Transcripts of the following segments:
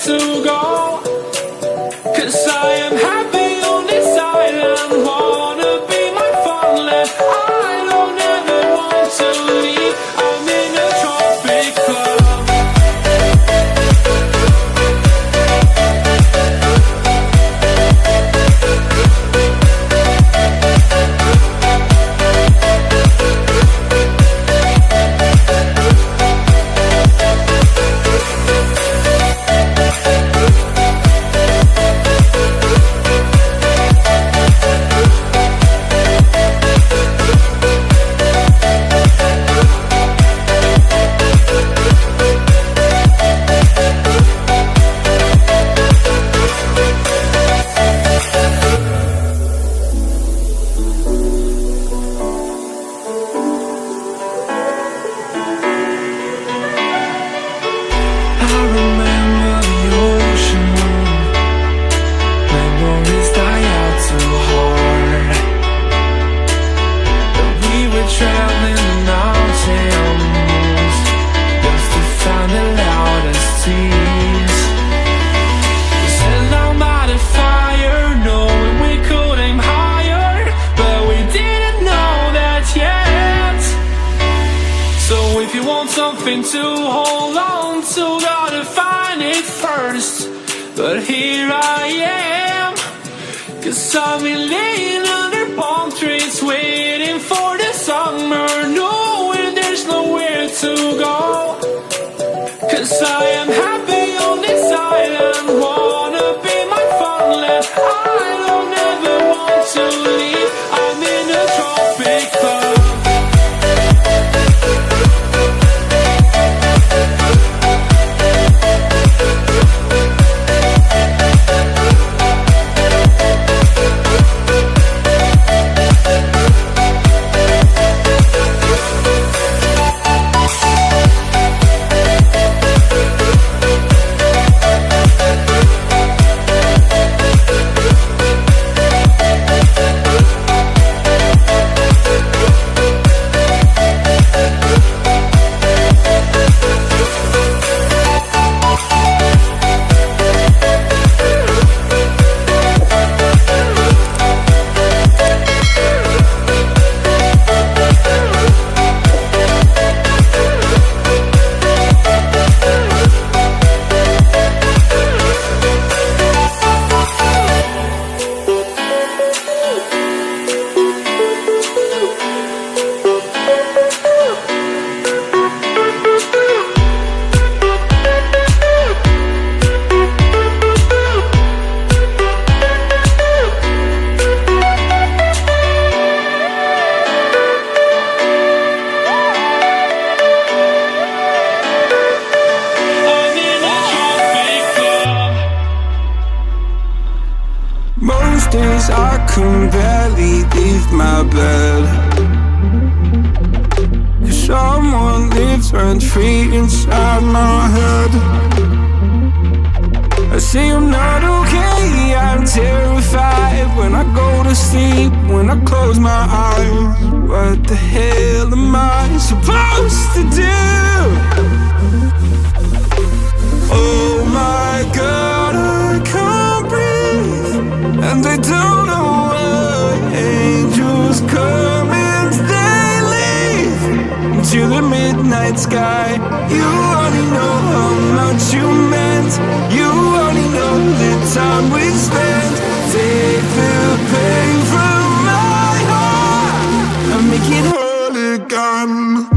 to go. 'Cause I am happy on this island, wanna be my farmland. I don't ever want to leave, I'm in a tropic club. Something to hold on to, gotta find it first. But here I am, 'cause I've been laying under palm trees, waiting for the summer, knowing there's nowhere to go. 'Cause I am happy on this island, wanna be my farmland. I don't ever want to leave, I'm in a tropic club. Days I can barely leave my bed, 'cause someone lives rent free inside my head. I say I'm not okay, I'm terrified when I go to sleep, when I close my eyes. What the hell am I supposed to do? Oh my God, I can't breathe, and they don't know why. Angels come and they leave into the midnight sky. You only know how much you meant, you only know the time we spent. Take the pain from my heart and make it whole again.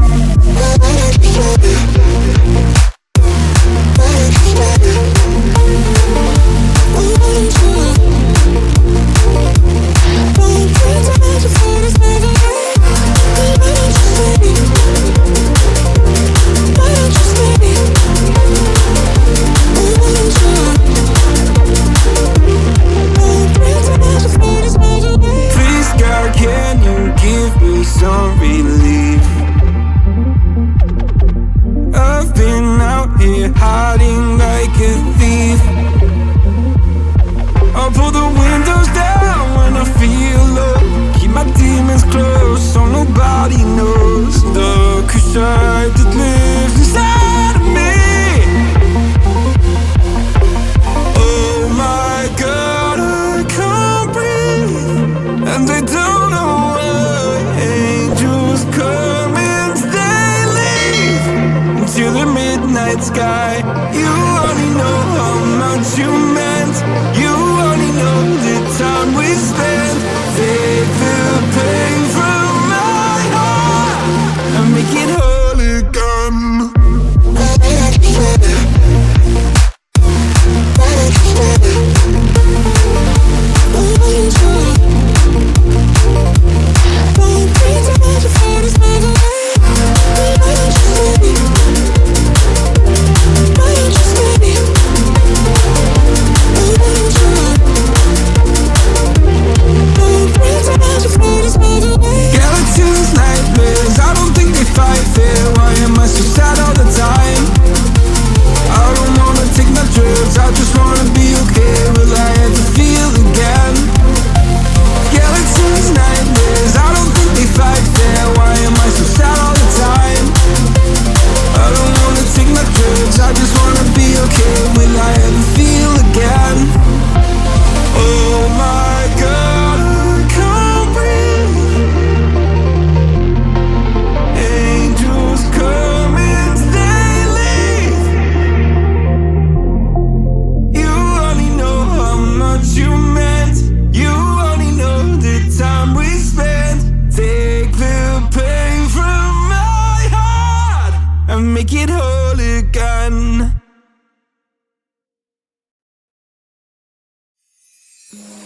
Ooh.